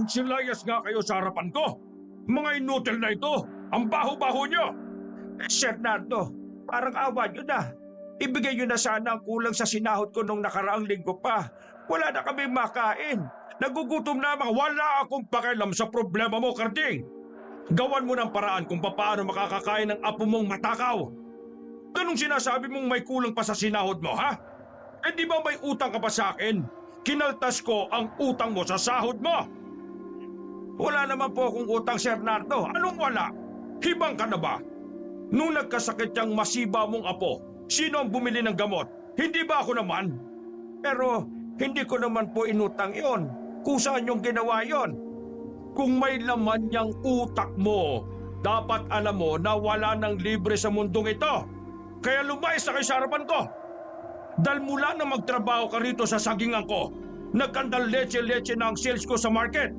Silayas nga kayo sa harapan ko. Mga inutil na ito, ang baho-baho nyo. Sir Nardo, parang awa nyo na. Ibigay nyo na sana ang kulang sa sinahod ko nung nakaraang linggo pa. Wala na kaming makain. Nagugutom na mga wala akong pakialam sa problema mo, Karding. Gawan mo ng paraan kung paano makakakain ng apo mong matakaw. Ganong sinasabi mong may kulang pa sa sinahod mo, ha? Eh di ba may utang ka pa sa akin? Kinaltas ko ang utang mo sa sahod mo. Wala naman po akong utang, Sir Nardo. Anong wala? Hibang ka na ba? Nung nagkasakit yung masiba mong apo, sino ang bumili ng gamot? Hindi ba ako naman? Pero hindi ko naman po inutang yon. Kung saan yung ginawa yon? Kung may laman niyang utak mo, dapat alam mo na wala nang libre sa mundong ito. Kaya lumayas na kayo sa harapan ko. Dahil mula na magtrabaho ka rito sa sagingan ko, nagkandal leche-leche na ang sales ko sa market.